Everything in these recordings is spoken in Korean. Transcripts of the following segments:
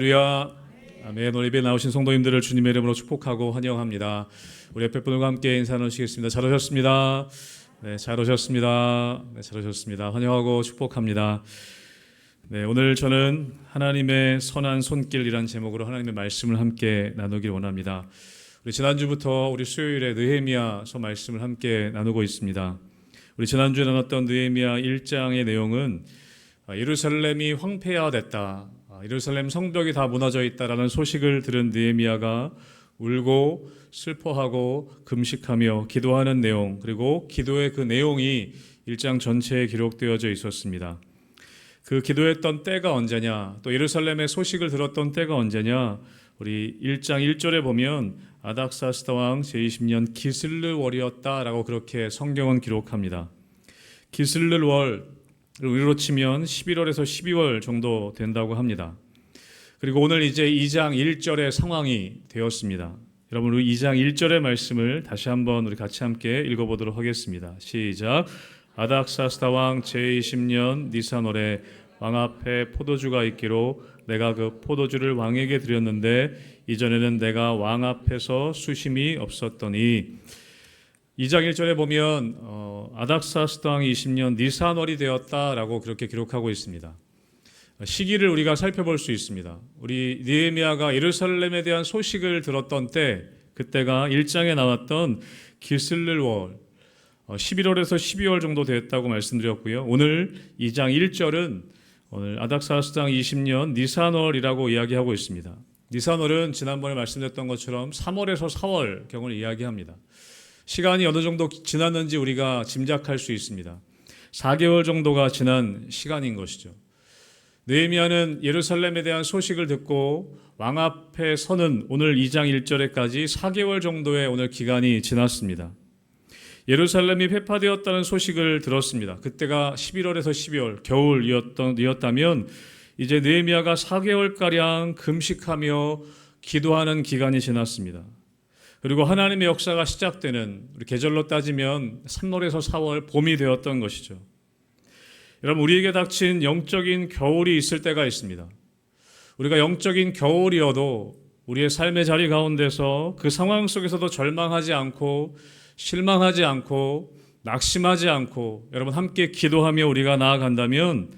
할렐루야. 아멘. 오늘 예배에 나오신 성도님들을 주님의 이름으로 축복하고 환영합니다. 우리 옆에 분들과 함께 인사 나누시겠습니다. 잘 오셨습니다. 네, 잘 오셨습니다. 네, 잘 오셨습니다. 환영하고 축복합니다. 네, 오늘 저는 하나님의 선한 손길이란 제목으로 하나님의 말씀을 함께 나누길 원합니다. 우리 지난주부터 우리 수요일에 느헤미야서 말씀을 함께 나누고 있습니다. 우리 지난주에 나눴던 느헤미야 1장의 내용은 예루살렘이 황폐화됐다, 예루살렘 성벽이 다 무너져 있다라는 소식을 들은 느헤미야가 울고 슬퍼하고 금식하며 기도하는 내용, 그리고 기도의 그 내용이 1장 전체에 기록되어져 있었습니다. 그 기도했던 때가 언제냐, 또 예루살렘의 소식을 들었던 때가 언제냐, 우리 1장 1절에 보면 아닥사스다 왕 제20년 기슬르월이었다라고 그렇게 성경은 기록합니다. 기슬르월, 우리로 치면 11월에서 12월 정도 된다고 합니다. 그리고 오늘 이제 2장 1절의 상황이 되었습니다. 여러분, 우리 2장 1절의 말씀을 다시 한번 우리 같이 함께 읽어보도록 하겠습니다. 시작. 아닥사스다 왕 제20년 니산월에 왕 앞에 포도주가 있기로 내가 그 포도주를 왕에게 드렸는데 이전에는 내가 왕 앞에서 수심이 없었더니. 2장 1절에 보면 아닥사스다 왕 20년 니산월이 되었다라고 그렇게 기록하고 있습니다. 시기를 우리가 살펴볼 수 있습니다. 우리 느헤미야가 예루살렘에 대한 소식을 들었던 때, 그때가 1장에 나왔던 기슬르월 11월에서 12월 정도 됐다고 말씀드렸고요. 오늘 2장 1절은 오늘 아닥사스다 왕 20년 니산월이라고 이야기하고 있습니다. 니산월은 지난번에 말씀드렸던 것처럼 3월에서 4월경을 이야기합니다. 시간이 어느 정도 지났는지 우리가 짐작할 수 있습니다. 4개월 정도가 지난 시간인 것이죠. 느헤미야는 예루살렘에 대한 소식을 듣고 왕 앞에 서는 오늘 2장 1절에까지 4개월 정도의 오늘 기간이 지났습니다. 예루살렘이 회파되었다는 소식을 들었습니다. 그때가 11월에서 12월 겨울이었다면 이제 느헤미야가 4개월가량 금식하며 기도하는 기간이 지났습니다. 그리고 하나님의 역사가 시작되는, 우리 계절로 따지면 3월에서 4월 봄이 되었던 것이죠. 여러분, 우리에게 닥친 영적인 겨울이 있을 때가 있습니다. 우리가 영적인 겨울이어도 우리의 삶의 자리 가운데서 그 상황 속에서도 절망하지 않고 실망하지 않고 낙심하지 않고 여러분 함께 기도하며 우리가 나아간다면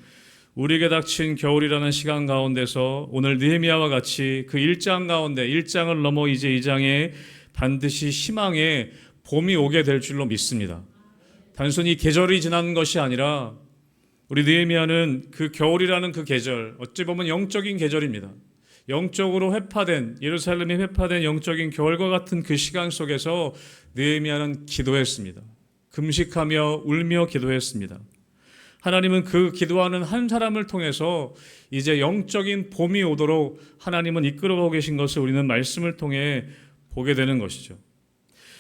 우리에게 닥친 겨울이라는 시간 가운데서 오늘 느헤미야와 같이 그 1장 가운데 1장을 넘어 이제 2장에 반드시 희망의 봄이 오게 될 줄로 믿습니다. 단순히 계절이 지난 것이 아니라 우리 느헤미야는 그 겨울이라는 그 계절, 어찌 보면 영적인 계절입니다. 영적으로 회파된, 예루살렘이 회파된 영적인 겨울과 같은 그 시간 속에서 느헤미야는 기도했습니다. 금식하며 울며 기도했습니다. 하나님은 그 기도하는 한 사람을 통해서 이제 영적인 봄이 오도록 하나님은 이끌어가고 계신 것을 우리는 말씀을 통해 보게 되는 것이죠.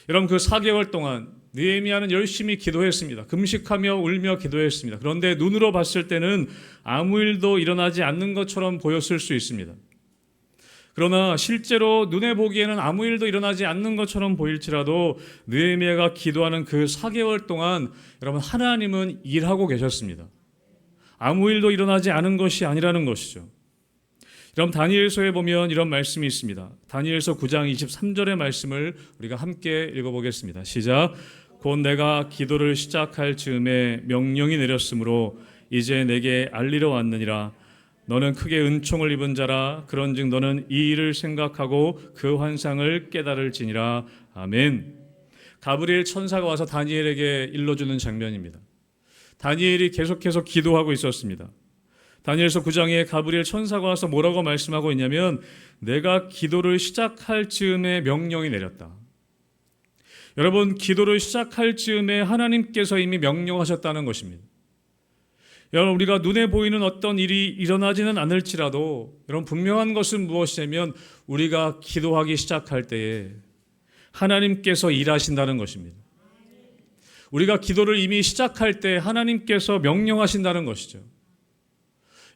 여러분, 그 4개월 동안 느헤미야는 열심히 기도했습니다. 금식하며 울며 기도했습니다. 그런데 눈으로 봤을 때는 아무 일도 일어나지 않는 것처럼 보였을 수 있습니다. 그러나 실제로 눈에 보기에는 아무 일도 일어나지 않는 것처럼 보일지라도 느헤미야가 기도하는 그 4개월 동안 여러분, 하나님은 일하고 계셨습니다. 아무 일도 일어나지 않은 것이 아니라는 것이죠. 여러분, 다니엘서에 보면 이런 말씀이 있습니다. 다니엘서 9장 23절의 말씀을 우리가 함께 읽어보겠습니다. 시작. 곧 내가 기도를 시작할 즈음에 명령이 내렸으므로 이제 내게 알리러 왔느니라. 너는 크게 은총을 입은 자라. 그런즉 너는 이 일을 생각하고 그 환상을 깨달을지니라. 아멘. 가브리엘 천사가 와서 다니엘에게 일러주는 장면입니다. 다니엘이 계속해서 기도하고 있었습니다. 다니엘서 9장에 가브리엘 천사가 와서 뭐라고 말씀하고 있냐면 내가 기도를 시작할 즈음에 명령이 내렸다. 여러분, 기도를 시작할 즈음에 하나님께서 이미 명령하셨다는 것입니다. 여러분, 우리가 눈에 보이는 어떤 일이 일어나지는 않을지라도 여러분, 분명한 것은 무엇이냐면 우리가 기도하기 시작할 때에 하나님께서 일하신다는 것입니다. 우리가 기도를 이미 시작할 때 하나님께서 명령하신다는 것이죠.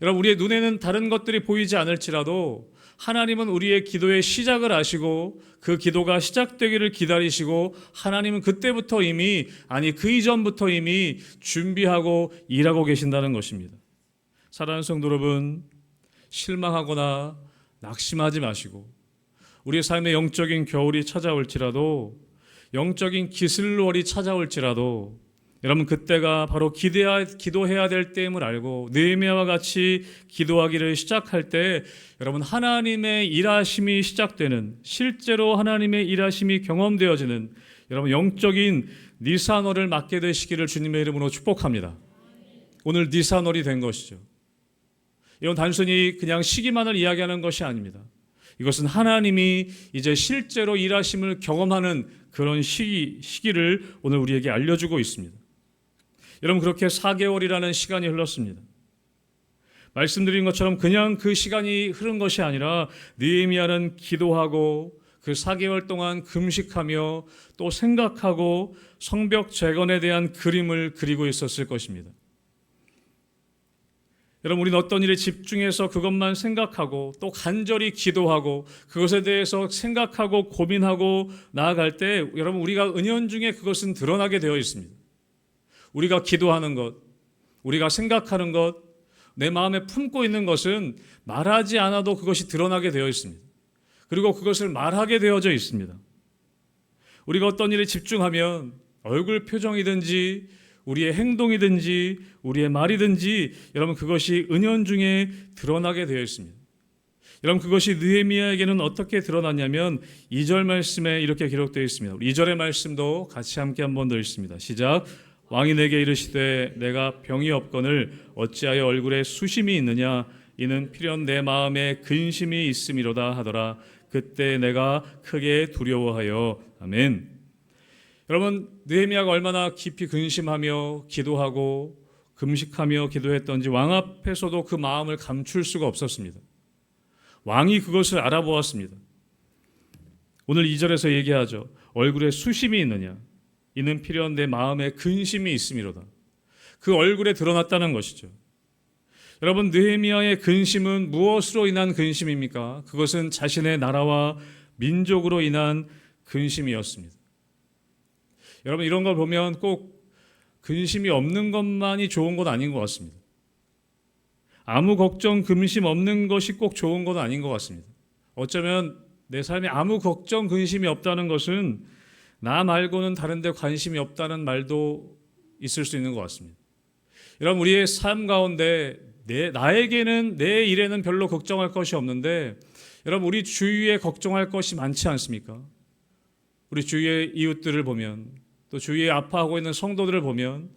여러분, 우리의 눈에는 다른 것들이 보이지 않을지라도 하나님은 우리의 기도의 시작을 아시고 그 기도가 시작되기를 기다리시고 하나님은 그때부터 이미, 아니 그 이전부터 이미 준비하고 일하고 계신다는 것입니다. 사랑하는 성도 여러분, 실망하거나 낙심하지 마시고 우리의 삶에 영적인 겨울이 찾아올지라도 영적인 기슬월이 찾아올지라도 여러분 그때가 바로 기도해야 될 때임을 알고 느헤미야와 같이 기도하기를 시작할 때 여러분 하나님의 일하심이 시작되는 실제로 하나님의 일하심이 경험되어지는 여러분 영적인 니산월을 맞게 되시기를 주님의 이름으로 축복합니다. 오늘 니산월이 된 것이죠. 이건 단순히 그냥 시기만을 이야기하는 것이 아닙니다. 이것은 하나님이 이제 실제로 일하심을 경험하는 그런 시기를 오늘 우리에게 알려주고 있습니다. 여러분 그렇게 4개월이라는 시간이 흘렀습니다. 말씀드린 것처럼 그냥 그 시간이 흐른 것이 아니라 느헤미야는 기도하고 그 4개월 동안 금식하며 또 생각하고 성벽 재건에 대한 그림을 그리고 있었을 것입니다. 여러분 우리는 어떤 일에 집중해서 그것만 생각하고 또 간절히 기도하고 그것에 대해서 생각하고 고민하고 나아갈 때 여러분 우리가 은연중에 그것은 드러나게 되어 있습니다. 우리가 기도하는 것, 우리가 생각하는 것, 내 마음에 품고 있는 것은 말하지 않아도 그것이 드러나게 되어 있습니다. 그리고 그것을 말하게 되어져 있습니다. 우리가 어떤 일에 집중하면 얼굴 표정이든지 우리의 행동이든지 우리의 말이든지 여러분 그것이 은연중에 드러나게 되어 있습니다. 여러분 그것이 느헤미야에게는 어떻게 드러났냐면 2절 말씀에 이렇게 기록되어 있습니다. 2절의 말씀도 같이 함께 한번 더 읽습니다. 시작. 왕이 내게 이르시되 내가 병이 없거늘 어찌하여 얼굴에 수심이 있느냐 이는 필연 내 마음에 근심이 있음이로다 하더라. 그때 내가 크게 두려워하여. 아멘. 여러분 느헤미야가 얼마나 깊이 근심하며 기도하고 금식하며 기도했던지 왕 앞에서도 그 마음을 감출 수가 없었습니다. 왕이 그것을 알아보았습니다. 오늘 2절에서 얘기하죠. 얼굴에 수심이 있느냐 이는 필연 내 마음에 근심이 있음이로다. 그 얼굴에 드러났다는 것이죠. 여러분 느헤미야의 근심은 무엇으로 인한 근심입니까? 그것은 자신의 나라와 민족으로 인한 근심이었습니다. 여러분 이런 걸 보면 꼭 근심이 없는 것만이 좋은 건 아닌 것 같습니다. 아무 걱정 근심 없는 것이 꼭 좋은 건 아닌 것 같습니다. 어쩌면 내 삶에 아무 걱정 근심이 없다는 것은 나 말고는 다른 데 관심이 없다는 말도 있을 수 있는 것 같습니다. 여러분 우리의 삶 가운데 나에게는 내 일에는 별로 걱정할 것이 없는데 여러분 우리 주위에 걱정할 것이 많지 않습니까? 우리 주위의 이웃들을 보면 또 주위에 아파하고 있는 성도들을 보면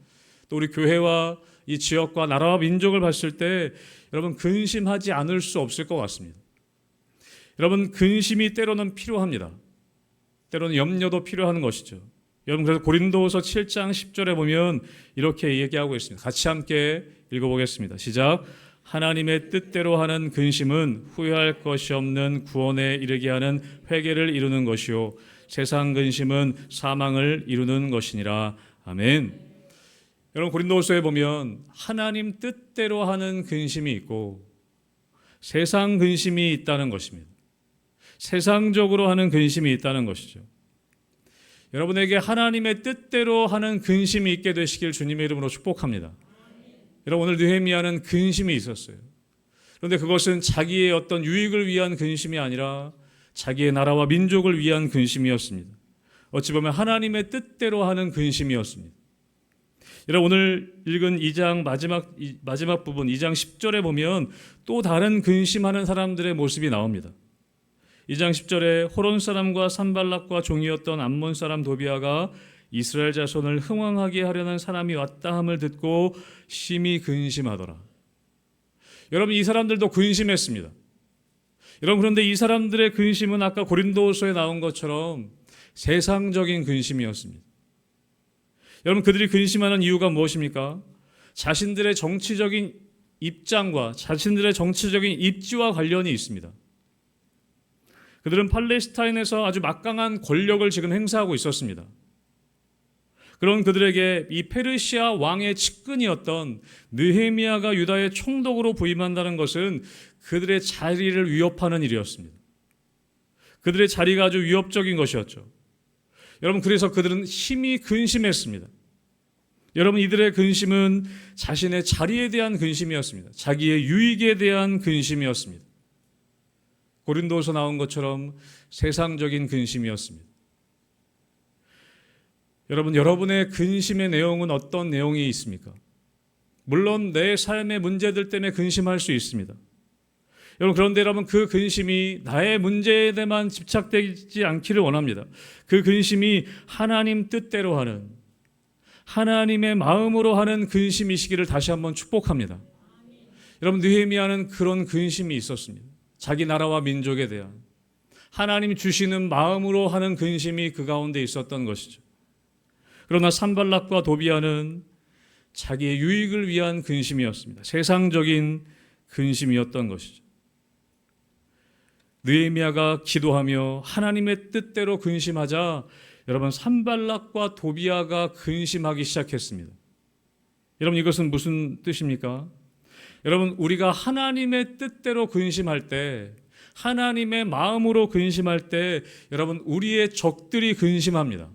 또 우리 교회와 이 지역과 나라와 민족을 봤을 때 여러분 근심하지 않을 수 없을 것 같습니다. 여러분 근심이 때로는 필요합니다. 때로는 염려도 필요한 것이죠. 여러분 그래서 고린도후서 7장 10절에 보면 이렇게 얘기하고 있습니다. 같이 함께 읽어보겠습니다. 시작. 하나님의 뜻대로 하는 근심은 후회할 것이 없는 구원에 이르게 하는 회개를 이루는 것이요 세상 근심은 사망을 이루는 것이니라. 아멘. 여러분 고린도후서에 보면 하나님 뜻대로 하는 근심이 있고 세상 근심이 있다는 것입니다. 세상적으로 하는 근심이 있다는 것이죠. 여러분에게 하나님의 뜻대로 하는 근심이 있게 되시길 주님의 이름으로 축복합니다. 여러분 오늘 느헤미야는 근심이 있었어요. 그런데 그것은 자기의 어떤 유익을 위한 근심이 아니라 자기의 나라와 민족을 위한 근심이었습니다. 어찌 보면 하나님의 뜻대로 하는 근심이었습니다. 여러분 오늘 읽은 2장 마지막 부분 2장 10절에 보면 또 다른 근심하는 사람들의 모습이 나옵니다. 2장 10절에 호론 사람과 산발락과 종이었던 암몬 사람 도비아가 이스라엘 자손을 흥왕하게 하려는 사람이 왔다 함을 듣고 심히 근심하더라. 여러분 이 사람들도 근심했습니다. 여러분 그런데 이 사람들의 근심은 아까 고린도후서에 나온 것처럼 세상적인 근심이었습니다. 여러분 그들이 근심하는 이유가 무엇입니까? 자신들의 정치적인 입장과 자신들의 정치적인 입지와 관련이 있습니다. 그들은 팔레스타인에서 아주 막강한 권력을 지금 행사하고 있었습니다. 그런 그들에게 이 페르시아 왕의 측근이었던 느헤미야가 유다의 총독으로 부임한다는 것은 그들의 자리를 위협하는 일이었습니다. 그들의 자리가 아주 위협적인 것이었죠. 여러분 그래서 그들은 심히 근심했습니다. 여러분 이들의 근심은 자신의 자리에 대한 근심이었습니다. 자기의 유익에 대한 근심이었습니다. 고린도서 나온 것처럼 세상적인 근심이었습니다. 여러분, 여러분의 근심의 내용은 어떤 내용이 있습니까? 물론 내 삶의 문제들 때문에 근심할 수 있습니다. 여러분, 그런데 여러분, 그 근심이 나의 문제에 대해만 집착되지 않기를 원합니다. 그 근심이 하나님 뜻대로 하는, 하나님의 마음으로 하는 근심이시기를 다시 한번 축복합니다. 여러분, 느헤미야는 그런 근심이 있었습니다. 자기 나라와 민족에 대한 하나님 주시는 마음으로 하는 근심이 그 가운데 있었던 것이죠. 그러나 산발락과 도비아는 자기의 유익을 위한 근심이었습니다. 세상적인 근심이었던 것이죠. 느헤미야가 기도하며 하나님의 뜻대로 근심하자 여러분, 산발락과 도비아가 근심하기 시작했습니다. 여러분, 이것은 무슨 뜻입니까? 여러분, 우리가 하나님의 뜻대로 근심할 때, 하나님의 마음으로 근심할 때 여러분, 우리의 적들이 근심합니다.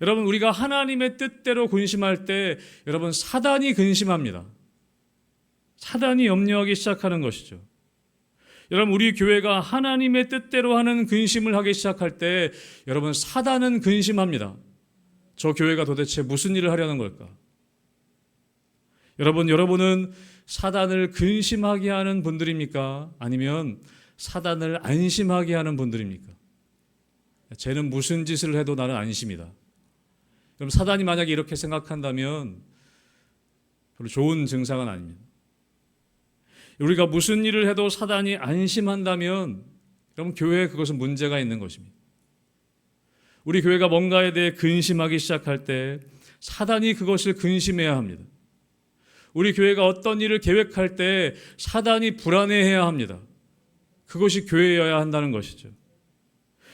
여러분, 우리가 하나님의 뜻대로 근심할 때 여러분, 사단이 근심합니다. 사단이 염려하기 시작하는 것이죠. 여러분, 우리 교회가 하나님의 뜻대로 하는 근심을 하기 시작할 때 여러분, 사단은 근심합니다. 저 교회가 도대체 무슨 일을 하려는 걸까? 여러분은 사단을 근심하게 하는 분들입니까? 아니면 사단을 안심하게 하는 분들입니까? 쟤는 무슨 짓을 해도 나는 안심이다. 그럼 사단이 만약에 이렇게 생각한다면 별로 좋은 증상은 아닙니다. 우리가 무슨 일을 해도 사단이 안심한다면 그럼 교회에 그것은 문제가 있는 것입니다. 우리 교회가 뭔가에 대해 근심하기 시작할 때 사단이 그것을 근심해야 합니다. 우리 교회가 어떤 일을 계획할 때 사단이 불안해해야 합니다. 그것이 교회여야 한다는 것이죠.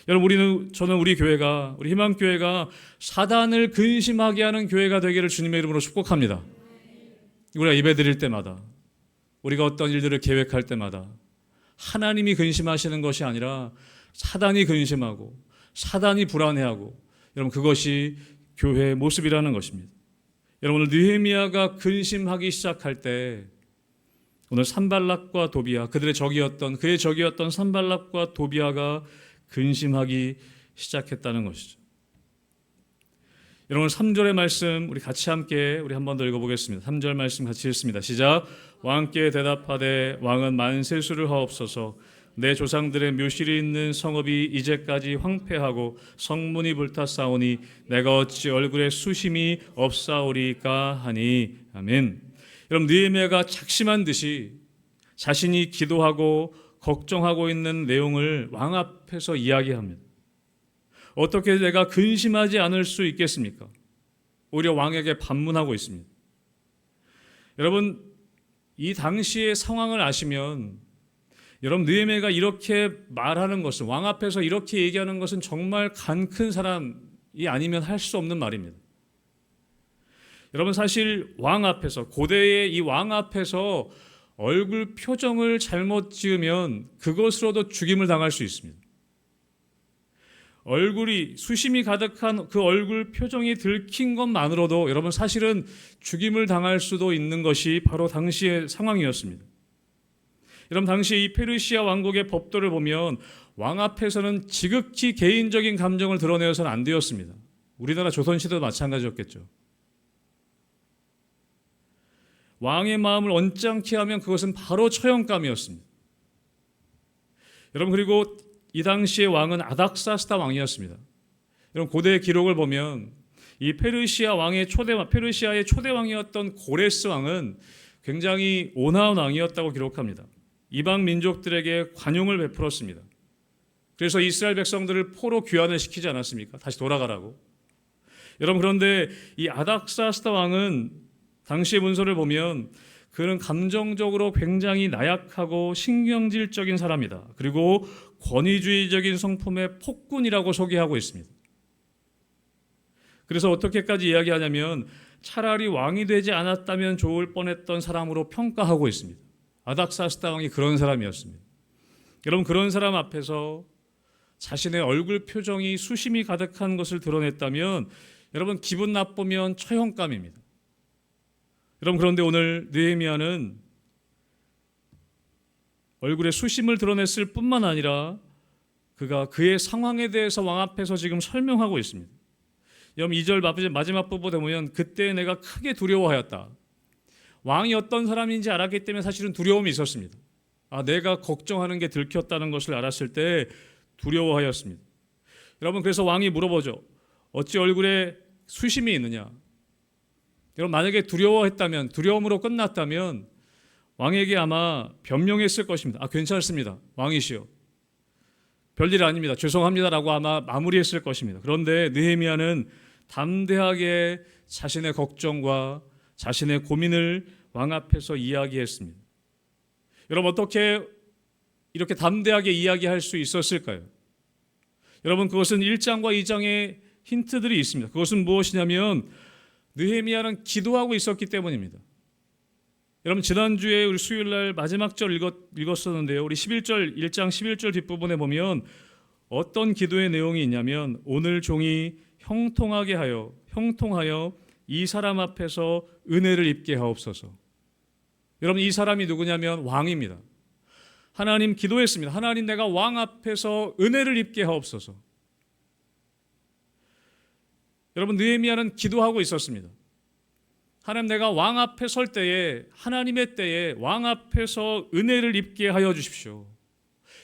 여러분, 저는 우리 교회가, 우리 희망교회가 사단을 근심하게 하는 교회가 되기를 주님의 이름으로 축복합니다. 우리가 예배 드릴 때마다, 우리가 어떤 일들을 계획할 때마다 하나님이 근심하시는 것이 아니라 사단이 근심하고 사단이 불안해하고, 여러분, 그것이 교회의 모습이라는 것입니다. 여러분, 오늘 느헤미야가 근심하기 시작할 때 오늘 산발락과 도비아, 그의 적이었던 산발락과 도비아가 근심하기 시작했다는 것이죠. 여러분, 3절의 말씀 우리 같이 함께 우리 한 번 더 읽어보겠습니다. 3절 말씀 같이 읽습니다. 시작. 왕께 대답하되 왕은 만세수를 하옵소서. 내 조상들의 묘실이 있는 성읍이 이제까지 황폐하고 성문이 불탔사오니 내가 어찌 얼굴에 수심이 없사오리까 하니. 아멘. 여러분, 느헤미야가 작심한 듯이 자신이 기도하고 걱정하고 있는 내용을 왕 앞에서 이야기합니다. 어떻게 내가 근심하지 않을 수 있겠습니까? 오히려 왕에게 반문하고 있습니다. 여러분, 이 당시의 상황을 아시면 여러분, 느헤미야가 이렇게 말하는 것은, 왕 앞에서 이렇게 얘기하는 것은 정말 간 큰 사람이 아니면 할 수 없는 말입니다. 여러분, 사실 왕 앞에서, 고대의 이 왕 앞에서 얼굴 표정을 잘못 지으면 그것으로도 죽임을 당할 수 있습니다. 얼굴이 수심이 가득한 그 얼굴 표정이 들킨 것만으로도 여러분, 사실은 죽임을 당할 수도 있는 것이 바로 당시의 상황이었습니다. 여러분, 당시 이 페르시아 왕국의 법도를 보면 왕 앞에서는 지극히 개인적인 감정을 드러내서는 안 되었습니다. 우리나라 조선시대도 마찬가지였겠죠. 왕의 마음을 언짢게 하면 그것은 바로 처형감이었습니다. 여러분, 그리고 이 당시의 왕은 아닥사스다 왕이었습니다. 여러분, 고대의 기록을 보면 이 페르시아의 초대 왕이었던 고레스 왕은 굉장히 온화한 왕이었다고 기록합니다. 이방 민족들에게 관용을 베풀었습니다. 그래서 이스라엘 백성들을 포로 귀환을 시키지 않았습니까? 다시 돌아가라고. 여러분, 그런데 이 아닥사스다 왕은 당시의 문서를 보면 그는 감정적으로 굉장히 나약하고 신경질적인 사람이다. 그리고 권위주의적인 성품의 폭군이라고 소개하고 있습니다. 그래서 어떻게까지 이야기하냐면 차라리 왕이 되지 않았다면 좋을 뻔했던 사람으로 평가하고 있습니다. 아닥사스다 왕이 그런 사람이었습니다. 여러분, 그런 사람 앞에서 자신의 얼굴 표정이 수심이 가득한 것을 드러냈다면 여러분, 기분 나쁘면 처형감입니다. 여러분, 그런데 오늘 느헤미야는 얼굴에 수심을 드러냈을 뿐만 아니라 그가 그의 상황에 대해서 왕 앞에서 지금 설명하고 있습니다. 여러분 2절 마지막 부분에 보면 그때 내가 크게 두려워하였다. 왕이 어떤 사람인지 알았기 때문에 사실은 두려움이 있었습니다. 내가 걱정하는 게 들켰다는 것을 알았을 때 두려워하였습니다. 여러분 그래서 왕이 물어보죠. 어찌 얼굴에 수심이 있느냐? 여러분 만약에 두려워했다면, 두려움으로 끝났다면 왕에게 아마 변명했을 것입니다. 괜찮습니다. 왕이시여. 별일 아닙니다. 죄송합니다라고 아마 마무리했을 것입니다. 그런데 느헤미야는 담대하게 자신의 걱정과 자신의 고민을 왕 앞에서 이야기했습니다. 여러분 어떻게 이렇게 담대하게 이야기할 수 있었을까요? 여러분 그것은 1장과 2장의 힌트들이 있습니다. 그것은 무엇이냐면 느헤미야는 기도하고 있었기 때문입니다. 여러분 지난주에 우리 수요일날 마지막 절 읽었었는데요. 우리 1장 11절 뒷부분에 보면 어떤 기도의 내용이 있냐면 오늘 종이 형통하여 이 사람 앞에서 은혜를 입게 하옵소서. 여러분 이 사람이 누구냐면 왕입니다. 하나님 기도했습니다. 하나님 내가 왕 앞에서 은혜를 입게 하옵소서. 여러분 느헤미야는 기도하고 있었습니다. 하나님 내가 왕 앞에 설 때에 하나님의 때에 왕 앞에서 은혜를 입게 하여 주십시오.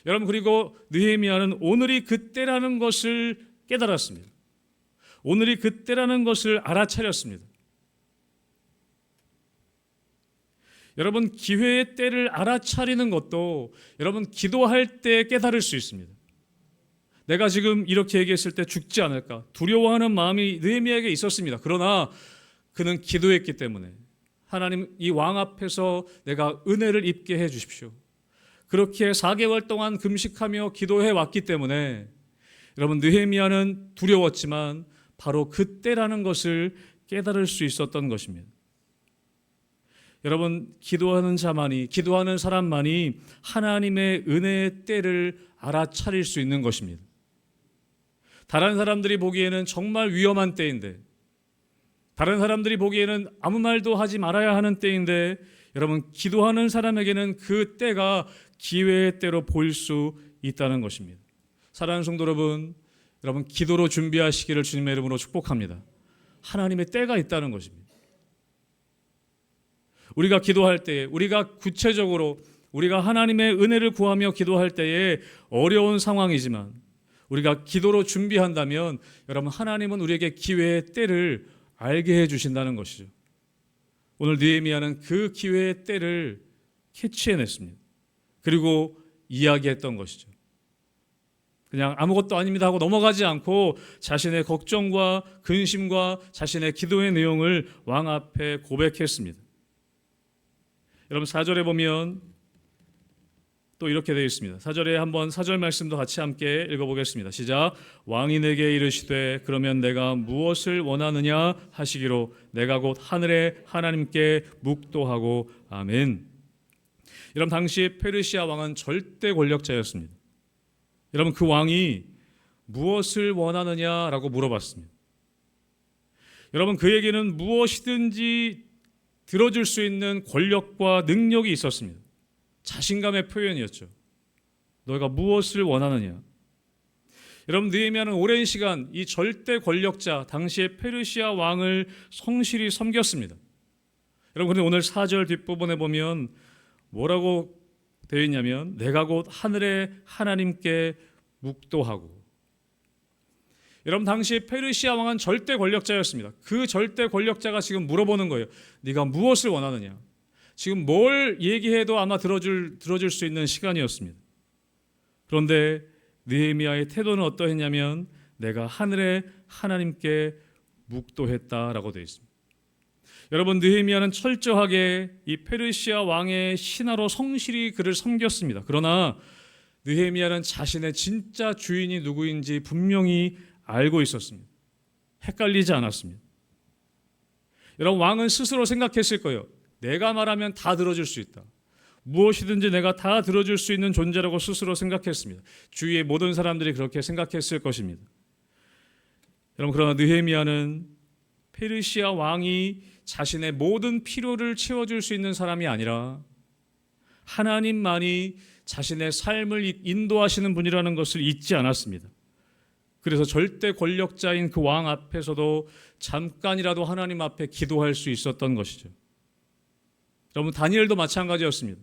여러분 그리고 느헤미야는 오늘이 그때라는 것을 깨달았습니다. 오늘이 그때라는 것을 알아차렸습니다. 여러분 기회의 때를 알아차리는 것도 여러분 기도할 때 깨달을 수 있습니다. 내가 지금 이렇게 얘기했을 때 죽지 않을까 두려워하는 마음이 느헤미야에게 있었습니다. 그러나 그는 기도했기 때문에 하나님 이 왕 앞에서 내가 은혜를 입게 해 주십시오. 그렇게 4개월 동안 금식하며 기도해 왔기 때문에 여러분 느헤미야는 두려웠지만 바로 그때라는 것을 깨달을 수 있었던 것입니다. 여러분 기도하는 사람만이 하나님의 은혜의 때를 알아차릴 수 있는 것입니다. 다른 사람들이 보기에는 정말 위험한 때인데 다른 사람들이 보기에는 아무 말도 하지 말아야 하는 때인데 여러분 기도하는 사람에게는 그 때가 기회의 때로 보일 수 있다는 것입니다. 사랑하는 성도 여러분 기도로 준비하시기를 주님의 이름으로 축복합니다. 하나님의 때가 있다는 것입니다. 우리가 기도할 때에 우리가 구체적으로 우리가 하나님의 은혜를 구하며 기도할 때에 어려운 상황이지만 우리가 기도로 준비한다면 여러분 하나님은 우리에게 기회의 때를 알게 해주신다는 것이죠. 오늘 느헤미야는 그 기회의 때를 캐치해냈습니다. 그리고 이야기했던 것이죠. 그냥 아무것도 아닙니다 하고 넘어가지 않고 자신의 걱정과 근심과 자신의 기도의 내용을 왕 앞에 고백했습니다. 여러분 4절에 보면 또 이렇게 되어 있습니다. 4절에 한번 4절 말씀도 같이 함께 읽어보겠습니다. 시작. 왕이 내게 이르시되 그러면 내가 무엇을 원하느냐 하시기로 내가 곧 하늘의 하나님께 묵도하고 아멘. 여러분 당시 페르시아 왕은 절대 권력자였습니다. 여러분 그 왕이 무엇을 원하느냐라고 물어봤습니다. 여러분 그에게는 무엇이든지 들어줄 수 있는 권력과 능력이 있었습니다. 자신감의 표현이었죠. 너희가 무엇을 원하느냐. 여러분 느헤미야는 오랜 시간 이 절대 권력자 당시의 페르시아 왕을 성실히 섬겼습니다. 여러분 근데 오늘 4절 뒷부분에 보면 뭐라고 되어 있냐면 내가 곧 하늘의 하나님께 묵도하고. 여러분 당시 페르시아 왕은 절대 권력자였습니다. 그 절대 권력자가 지금 물어보는 거예요. 네가 무엇을 원하느냐. 지금 뭘 얘기해도 아마 들어줄 수 있는 시간이었습니다. 그런데 느헤미야의 태도는 어떠했냐면 내가 하늘의 하나님께 묵도했다라고 되어 있습니다. 여러분 느헤미야는 철저하게 이 페르시아 왕의 신하로 성실히 그를 섬겼습니다. 그러나 느헤미야는 자신의 진짜 주인이 누구인지 분명히 알고 있었습니다. 헷갈리지 않았습니다. 여러분 왕은 스스로 생각했을 거예요. 내가 말하면 다 들어줄 수 있다. 무엇이든지 내가 다 들어줄 수 있는 존재라고 스스로 생각했습니다. 주위의 모든 사람들이 그렇게 생각했을 것입니다. 여러분 그러나 느헤미야는 페르시아 왕이 자신의 모든 필요를 채워줄 수 있는 사람이 아니라 하나님만이 자신의 삶을 인도하시는 분이라는 것을 잊지 않았습니다. 그래서 절대 권력자인 그 왕 앞에서도 잠깐이라도 하나님 앞에 기도할 수 있었던 것이죠. 여러분, 다니엘도 마찬가지였습니다.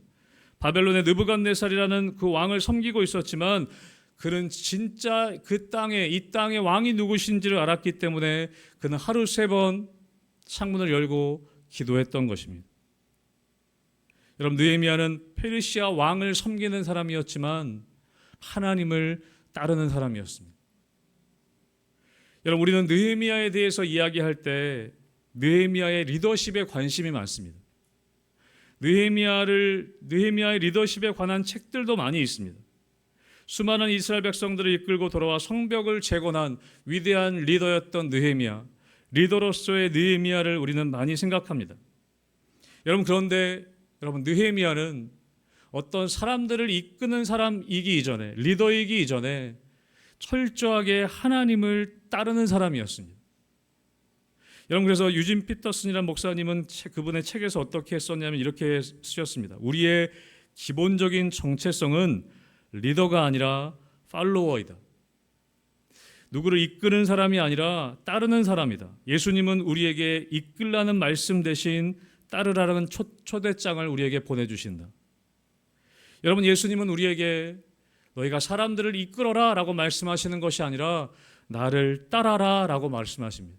바벨론의 느부갓네살이라는 그 왕을 섬기고 있었지만 그는 진짜 이 땅의 왕이 누구신지를 알았기 때문에 그는 하루 3번 창문을 열고 기도했던 것입니다. 여러분, 느헤미야는 페르시아 왕을 섬기는 사람이었지만 하나님을 따르는 사람이었습니다. 여러분, 우리는 느헤미야에 대해서 이야기할 때 느헤미야의 리더십에 관심이 많습니다. 느헤미야의 리더십에 관한 책들도 많이 있습니다. 수많은 이스라엘 백성들을 이끌고 돌아와 성벽을 재건한 위대한 리더였던 느헤미야, 리더로서의 느헤미야를 우리는 많이 생각합니다. 여러분, 그런데 느헤미야는 어떤 사람들을 이끄는 사람이기 이전에, 리더이기 이전에 철저하게 하나님을 따르는 사람이었습니다. 여러분, 그래서 유진 피터슨이라는 목사님은 그분의 책에서 어떻게 썼냐면 이렇게 쓰셨습니다. 우리의 기본적인 정체성은 리더가 아니라 팔로워이다. 누구를 이끄는 사람이 아니라 따르는 사람이다. 예수님은 우리에게 이끌라는 말씀 대신 따르라는 초대장을 우리에게 보내주신다. 여러분, 예수님은 우리에게 너희가 사람들을 이끌어라 라고 말씀하시는 것이 아니라 나를 따라라 라고 말씀하십니다.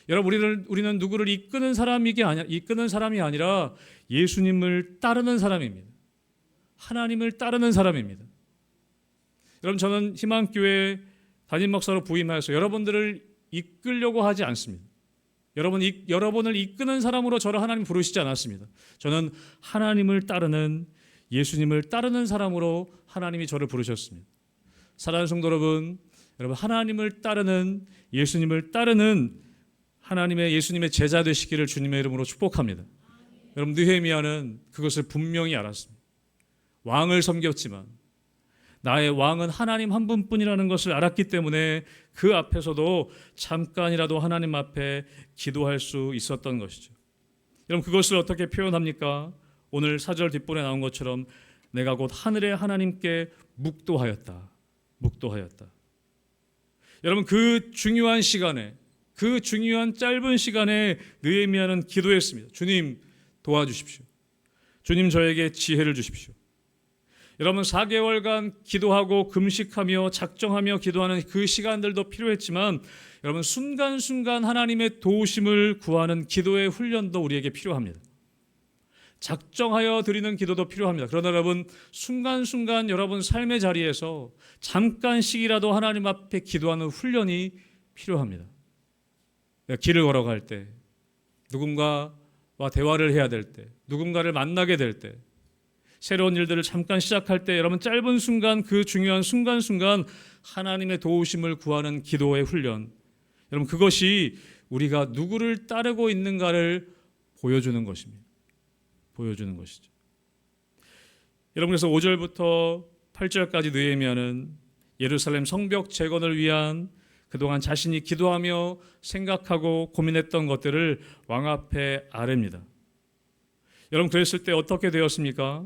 여러분, 우리는 누구를 이끄는 사람이 아니라 예수님을 따르는 사람입니다. 하나님을 따르는 사람입니다. 여러분, 저는 희망교회 담임 목사로 부임하여서 여러분들을 이끌려고 하지 않습니다. 여러분을 이끄는 사람으로 저를 하나님 부르시지 않았습니다. 저는 하나님을 따르는, 예수님을 따르는 사람으로 하나님이 저를 부르셨습니다. 사랑하는 성도 여러분, 하나님을 따르는, 예수님을 따르는 예수님의 제자 되시기를 주님의 이름으로 축복합니다. 여러분, 느헤미야는 그것을 분명히 알았습니다. 왕을 섬겼지만 나의 왕은 하나님 한 분뿐이라는 것을 알았기 때문에 그 앞에서도 잠깐이라도 하나님 앞에 기도할 수 있었던 것이죠. 여러분, 그것을 어떻게 표현합니까? 오늘 4절 뒷부분에 나온 것처럼 내가 곧 하늘의 하나님께 묵도하였다. 여러분, 그 중요한 시간에, 그 중요한 짧은 시간에 느헤미야는 기도했습니다. 주님, 도와주십시오. 주님, 저에게 지혜를 주십시오. 여러분, 4개월간 기도하고 금식하며 작정하며 기도하는 그 시간들도 필요했지만 여러분, 순간순간 하나님의 도우심을 구하는 기도의 훈련도 우리에게 필요합니다. 작정하여 드리는 기도도 필요합니다. 그러나 여러분, 순간순간 여러분 삶의 자리에서 잠깐씩이라도 하나님 앞에 기도하는 훈련이 필요합니다. 길을 걸어갈 때, 누군가와 대화를 해야 될 때, 누군가를 만나게 될 때, 새로운 일들을 잠깐 시작할 때 여러분, 짧은 순간, 그 중요한 순간순간 하나님의 도우심을 구하는 기도의 훈련, 여러분, 그것이 우리가 누구를 따르고 있는가를 보여주는 것입니다. 보여주는 것이죠. 여러분, 그래서 5절부터 8절까지 느헤미야는 예루살렘 성벽 재건을 위한 그동안 자신이 기도하며 생각하고 고민했던 것들을 왕 앞에 아뢰입니다. 여러분, 그랬을 때 어떻게 되었습니까?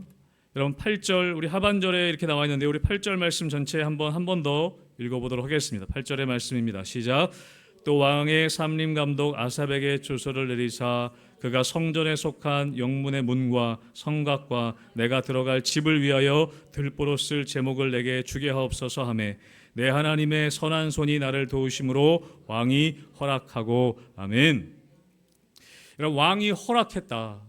여러분, 8절, 우리 하반절에 이렇게 나와 있는데 우리 8절 말씀 전체 한 번 더 읽어보도록 하겠습니다. 8절의 말씀입니다. 시작. 또 왕의 삼림 감독 아삽에게 조서를 내리사 그가 성전에 속한 영문의 문과 성곽과 내가 들어갈 집을 위하여 들보로 쓸 제목을 내게 주게 하옵소서 하매 내 하나님의 선한 손이 나를 도우심으로 왕이 허락하고. 아멘. 여러분, 왕이 허락했다.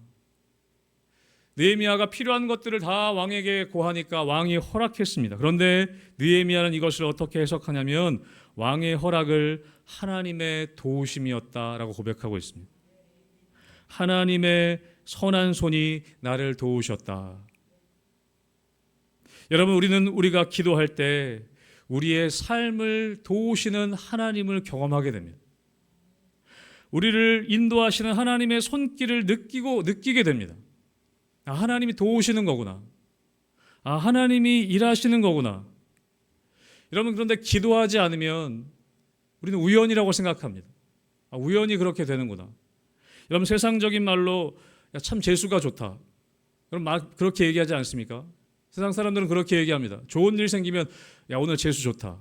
느헤미야가 필요한 것들을 다 왕에게 고하니까 왕이 허락했습니다. 그런데 느헤미야는 이것을 어떻게 해석하냐면 왕의 허락을 하나님의 도우심이었다라고 고백하고 있습니다. 하나님의 선한 손이 나를 도우셨다. 여러분, 우리가 기도할 때 우리의 삶을 도우시는 하나님을 경험하게 됩니다. 우리를 인도하시는 하나님의 손길을 느끼게 됩니다. 아, 하나님이 도우시는 거구나. 아, 하나님이 일하시는 거구나. 여러분, 그런데 기도하지 않으면 우리는 우연이라고 생각합니다. 아, 우연히 그렇게 되는구나. 여러분, 세상적인 말로 야, 참 재수가 좋다. 그럼 막 그렇게 얘기하지 않습니까? 세상 사람들은 그렇게 얘기합니다. 좋은 일 생기면 야 오늘 재수 좋다.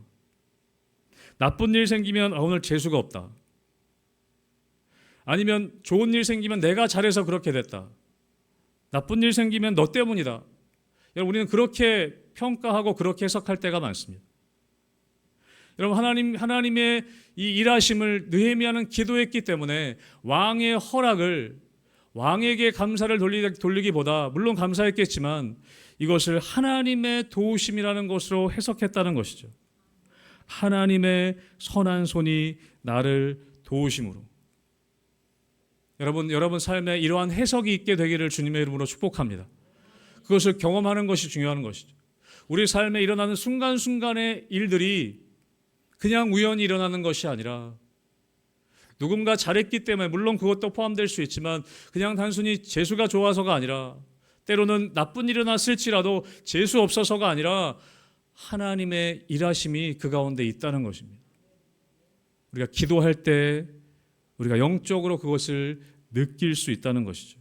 나쁜 일 생기면 오늘 재수가 없다. 아니면 좋은 일 생기면 내가 잘해서 그렇게 됐다. 나쁜 일 생기면 너 때문이다. 여러분 우리는 그렇게 평가하고 그렇게 해석할 때가 많습니다. 여러분 하나님의 이 일하심을 느헤미야는 기도했기 때문에 왕의 허락을 왕에게 감사를 돌리기보다 물론 감사했겠지만 이것을 하나님의 도우심이라는 것으로 해석했다는 것이죠. 하나님의 선한 손이 나를 도우심으로. 여러분 삶에 이러한 해석이 있게 되기를 주님의 이름으로 축복합니다. 그것을 경험하는 것이 중요한 것이죠. 우리 삶에 일어나는 순간순간의 일들이 그냥 우연히 일어나는 것이 아니라 누군가 잘했기 때문에 물론 그것도 포함될 수 있지만 그냥 단순히 재수가 좋아서가 아니라 때로는 나쁜 일이 일어났을지라도 재수 없어서가 아니라 하나님의 일하심이 그 가운데 있다는 것입니다. 우리가 기도할 때 우리가 영적으로 그것을 느낄 수 있다는 것이죠.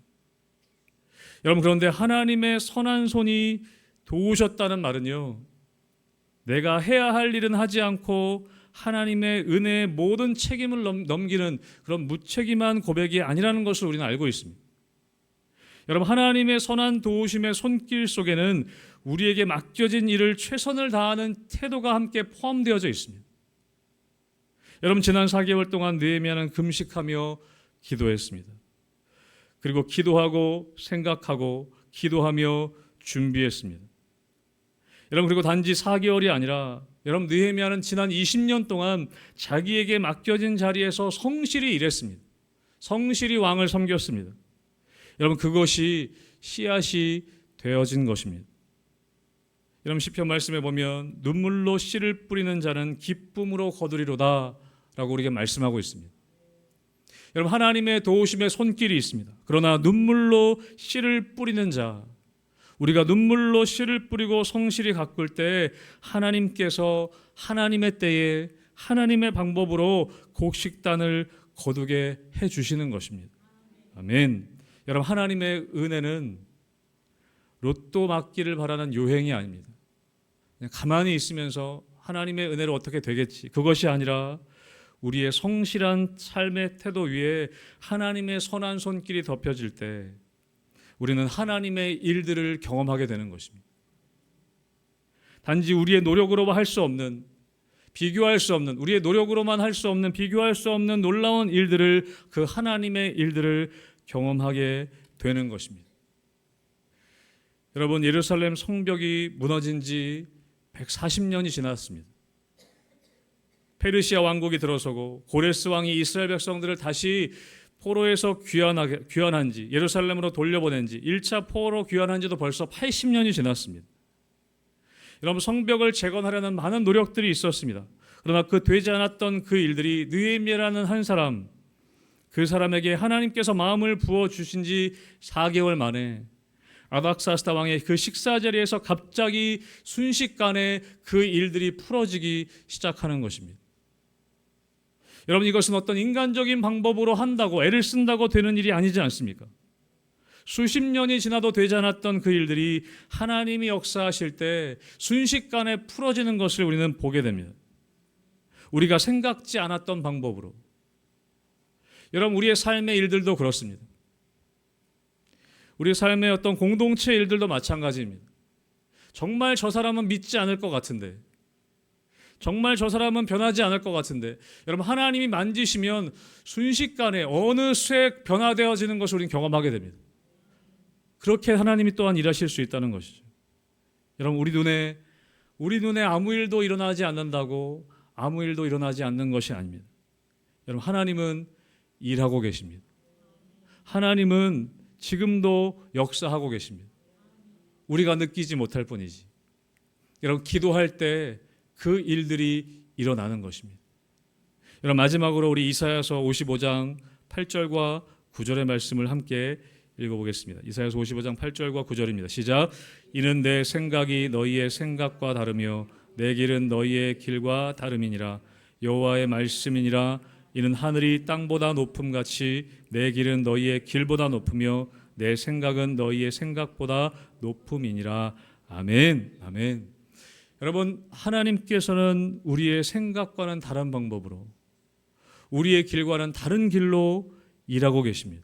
여러분 그런데 하나님의 선한 손이 도우셨다는 말은요, 내가 해야 할 일은 하지 않고 하나님의 은혜의 모든 책임을 넘기는 그런 무책임한 고백이 아니라는 것을 우리는 알고 있습니다. 여러분 하나님의 선한 도우심의 손길 속에는 우리에게 맡겨진 일을 최선을 다하는 태도가 함께 포함되어져 있습니다. 여러분 지난 4개월 동안 느헤미야는 금식하며 기도했습니다. 그리고 기도하고 생각하고 기도하며 준비했습니다. 여러분 그리고 단지 4개월이 아니라 여러분 느헤미야는 지난 20년 동안 자기에게 맡겨진 자리에서 성실히 일했습니다. 성실히 왕을 섬겼습니다. 여러분 그것이 씨앗이 되어진 것입니다. 여러분 시편 말씀에 보면 눈물로 씨를 뿌리는 자는 기쁨으로 거두리로다 라고 우리에게 말씀하고 있습니다. 여러분 하나님의 도우심의 손길이 있습니다. 그러나 눈물로 씨를 뿌리는 자, 우리가 눈물로 씨를 뿌리고 성실히 가꿀 때 하나님께서 하나님의 때에 하나님의 방법으로 곡식단을 거두게 해주시는 것입니다. 아멘. 여러분 하나님의 은혜는 로또 맞기를 바라는 요행이 아닙니다. 그냥 가만히 있으면서 하나님의 은혜로 어떻게 되겠지, 그것이 아니라 우리의 성실한 삶의 태도 위에 하나님의 선한 손길이 덮여질 때 우리는 하나님의 일들을 경험하게 되는 것입니다. 단지 우리의 노력으로 할 수 없는, 비교할 수 없는, 우리의 노력으로만 할 수 없는, 비교할 수 없는 놀라운 일들을, 그 하나님의 일들을 경험하게 되는 것입니다. 여러분 예루살렘 성벽이 무너진 지 140년이 지났습니다. 페르시아 왕국이 들어서고 고레스 왕이 이스라엘 백성들을 다시 포로에서 귀환한 지, 예루살렘으로 돌려보낸 지, 1차 포로 귀환한 지도 벌써 80년이 지났습니다. 여러분 성벽을 재건하려는 많은 노력들이 있었습니다. 그러나 그 되지 않았던 그 일들이 느헤미야라는 한 사람, 그 사람에게 하나님께서 마음을 부어주신 지 4개월 만에 아닥사스다 왕의 그 식사 자리에서 갑자기 순식간에 그 일들이 풀어지기 시작하는 것입니다. 여러분 이것은 어떤 인간적인 방법으로 한다고 애를 쓴다고 되는 일이 아니지 않습니까? 수십 년이 지나도 되지 않았던 그 일들이 하나님이 역사하실 때 순식간에 풀어지는 것을 우리는 보게 됩니다. 우리가 생각지 않았던 방법으로. 여러분 우리의 삶의 일들도 그렇습니다. 우리 삶의 어떤 공동체 일들도 마찬가지입니다. 정말 저 사람은 믿지 않을 것 같은데, 정말 저 사람은 변하지 않을 것 같은데, 여러분 하나님이 만지시면 순식간에 어느새 변화되어지는 것을 우리는 경험하게 됩니다. 그렇게 하나님이 또한 일하실 수 있다는 것이죠. 여러분 우리 눈에 아무 일도 일어나지 않는다고 아무 일도 일어나지 않는 것이 아닙니다. 여러분 하나님은 일하고 계십니다. 하나님은 지금도 역사하고 계십니다. 우리가 느끼지 못할 뿐이지. 여러분 기도할 때 그 일들이 일어나는 것입니다. 여러분 마지막으로 우리 이사야서 55장 8절과 9절의 말씀을 함께 읽어보겠습니다. 이사야서 55장 8절과 9절입니다. 시작. 이는 내 생각이 너희의 생각과 다르며 내 길은 너희의 길과 다름이니라. 여호와의 말씀이니라. 이는 하늘이 땅보다 높음같이 내 길은 너희의 길보다 높으며 내 생각은 너희의 생각보다 높음이니라. 아멘. 아멘. 여러분, 하나님께서는 우리의 생각과는 다른 방법으로, 우리의 길과는 다른 길로 일하고 계십니다.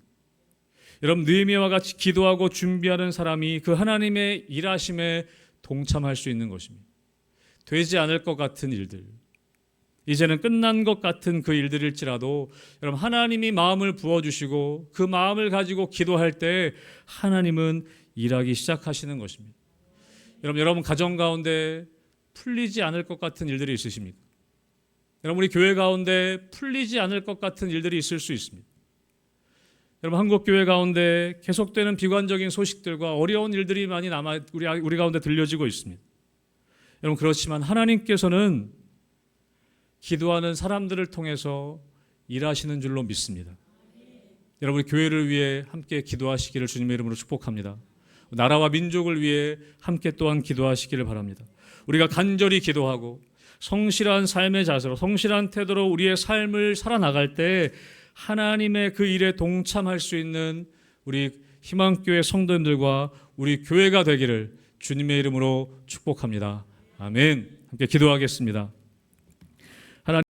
여러분, 느헤미야와 같이 기도하고 준비하는 사람이 그 하나님의 일하심에 동참할 수 있는 것입니다. 되지 않을 것 같은 일들, 이제는 끝난 것 같은 그 일들일지라도 여러분, 하나님이 마음을 부어주시고 그 마음을 가지고 기도할 때 하나님은 일하기 시작하시는 것입니다. 여러분 가정 가운데 풀리지 않을 것 같은 일들이 있으십니까? 여러분, 우리 교회 가운데 풀리지 않을 것 같은 일들이 있을 수 있습니다. 여러분, 한국 교회 가운데 계속되는 비관적인 소식들과 어려운 일들이 많이 남아 우리 가운데 들려지고 있습니다. 여러분, 그렇지만 하나님께서는 기도하는 사람들을 통해서 일하시는 줄로 믿습니다. 여러분, 교회를 위해 함께 기도하시기를 주님의 이름으로 축복합니다. 나라와 민족을 위해 함께 또한 기도하시기를 바랍니다. 우리가 간절히 기도하고 성실한 삶의 자세로, 성실한 태도로 우리의 삶을 살아나갈 때 하나님의 그 일에 동참할 수 있는 우리 희망교회 성도님들과 우리 교회가 되기를 주님의 이름으로 축복합니다. 아멘. 함께 기도하겠습니다.